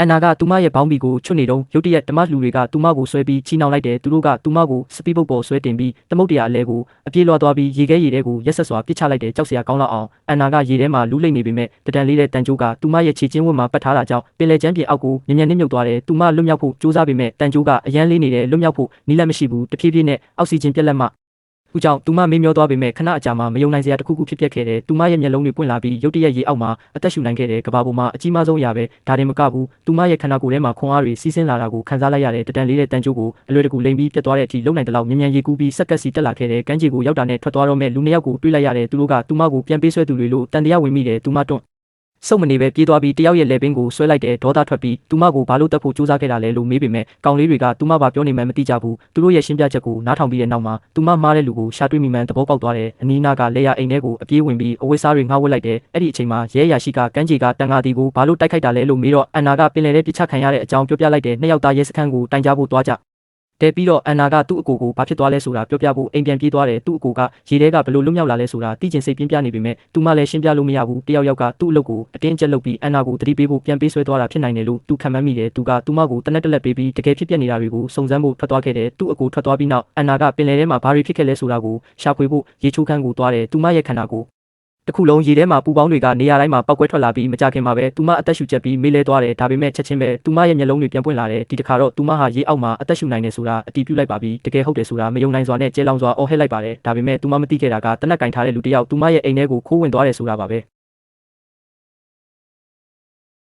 န်နာကသူမရဲ့ဘောင်းဘီကိုချွတ်နေတော့ရုတ်တရက်ဓမ္မလူတွေကသူမကိုဆွဲပြီးချီနှောင်လိုက်တယ်သူတို့ကသူမကိုစပီးပုတ်ပေါ်ဆွဲတင်ပြီးသမုတ်တရားအလဲကိုအပြေးလွှားသွားပြီးရေခဲကိုရက်ဆက်စွာပစ်ချလိုက်တယ်ကြောက်စရာကောင်းလောက်အောင်အန်နာကရေထဲမှာလူးလိမ့်နေပေမဲ့တဒံလေးတဲ့တန်ကြိုးကသူမရဲ့ခြေချင်းဝတ်မှာပတ်ထားတာကြောင့်ပင်လယ်ကျန်းပြင်အောက်ကိုမြင်မြုပ်သွားတယ်သူမလွတ်မြောက်ဖို့ကြိုးစားပေမဲ့တန်ကြိုးကအရန်လေးနေတယ်လွတ်မြောက်ဖို့နီးလက်မရှိဘူးတဖြည်းဖြည်းနဲ့အောက်ဆီဂျင်ပြက်လက်မှသူကြောင့်သူမမေးမျောသွားပေမဲ့ခဏအကြာမှာမယုံနိုင်စရာတစ်ခုခုဖြစ်ပျက်ခဲ့တယ်သူမရဲ့မျက်လုံးတွေပွင့်လာပြီးရုတ်တရက်ရေအောက်မှာအသက်ရှူနိုင်ခဲ့တယ်ကဘာပေါ်မှာအကြီးမားဆုံးအရာပဲဒါတင်မကဘူးသူမရဲ့ခန္ဓာကိုယ်ထဲမှာခွန်အားတွေစီးဆင်းလာတာကိုခံစားလိုက်ရတဲ့တန်လေးတဲ့တန်ကြိုးကိုအလွယ်တကူလိမ်ပြီးပြတ်သွားတဲ့အထိလုံနိုင်တဲ့လောက်မြန်ရေကူးပြီးစက်ကက်စီတက်လာခဲ့တယ်ကမ်းခြေကိုရောက်တာနဲ့ထွက်သွားတော့မဲ့လူနှစ်ယောက်ကိုတွေ့လိုက်ရတယ်သူတို့ကသူမကိုပြန်ပေးဆွဲသူတွေလို့တန်တရားဝင်မိတယ်သူမတွန့်စုံမနေပဲပြေးသွားပြီးတယောက်ရဲ့လက်ပင်ကိုဆွဲလိုက်တဲ့ဒေါသထွက်ပြီးသူမကိုဘာလို့တက်ဖို့ကြိုးစားခဲ့တာလဲလို့မေးပေမဲ့ကောင်လေးတွေကသူမဘာပြောနေမှန်းမသိကြဘူးသူတို့ရဲ့ရှင်းပြချက်ကိုနားထောင်ပြီးတဲ့နောက်မှာသူမမှားတဲ့လူကိုရှာတွေ့မိမှန်းသဘောပေါက်သွားတယ်အနီးနားကလေယာအိမ်ထဲကိုအပြေးဝင်ပြီးအဝတ်စားတွေငှားဝတ်လိုက်တယ်အဲ့ဒီအချိန်မှာရဲရရှိကကမ်းခြေကတန်ဃာတီကိုဘာလို့တိုက်ခိုက်တာလဲလို့မေးတော့အန်နာကပင်လယ်ထဲပြစ်ချခံရတဲ့အကြောင်းပြောပြလိုက်တဲ့နှစ်ယောက်သားရဲစခန်းကိုတိုင်ကြားဖို့သွားကြတဲ့ပြီးတော့အန်နာကသူ့အကိုကိုဘာဖြစ်သွားလဲဆိုတာပြောပြဖို့အိမ်ပြန်ပြေးသွားတယ်သူ့အကိုကရေထဲကဘလို့လွတ်မြောက်လာလဲဆိုတာသိချင်စိတ်ပြင်းပြနေပေမဲ့သူမှလည်းရှင်းပြလို့မရဘူးတယောက်ကသူ့အလုပ်ကိုအတင်းကျပ်လုပ်ပြီးအန်နာကိုတတိပေးဖို့ပြန်ပေးဆွဲသွားတာဖြစ်နိုင်တယ်လို့သူခံမှန်းမိတယ်သူကသူမကိုတနက်တက်လက်ပေးပြီးတကယ်ဖြစ်ပျက်နေတာတွေကိုစုံစမ်းဖို့ထွက်သွားခဲ့တယ်သူ့အကိုထွက်သွားပြီးနောက်အန်နာကပင်လယ်ထဲမှာဘာတွေဖြစ်ခဲ့လဲဆိုတာကိုရှာဖွေဖို့ရေချိုးခန်းကိုသွားတယ်သူမရဲ့ခန္ဓာကိုတခုလုံးရေထဲမှာပူပေါင်းတွေကနေရာတိုင်းမှာပောက်ကွဲထွက်လာပြီးမကြခင်မှာပဲသူမအသက်ရှူချက်ပြီးမေးလဲသွားတယ်ဒါပေမဲ့ချက်ချင်းပဲသူမရဲ့မျက်လုံးတွေပြန်ပွင့်လာတယ်ဒီတစ်ခါတော့သူမဟာရေအောက်မှာအသက်ရှူနိုင်တယ်ဆိုတာအတည်ပြုလိုက်ပါပြီတကယ်ဟုတ်တယ်ဆိုတာမယုံနိုင်စွာနဲ့ကြဲလောင်စွာအော်ဟစ်လိုက်ပါတယ်ဒါပေမဲ့သူမမသိခဲ့တာကတနက်ကင်ထားတဲ့လူတစ်ယောက်သူမရဲ့အိမ်ထဲကိုခိုးဝင်သွားတယ်ဆိုတာပါပဲ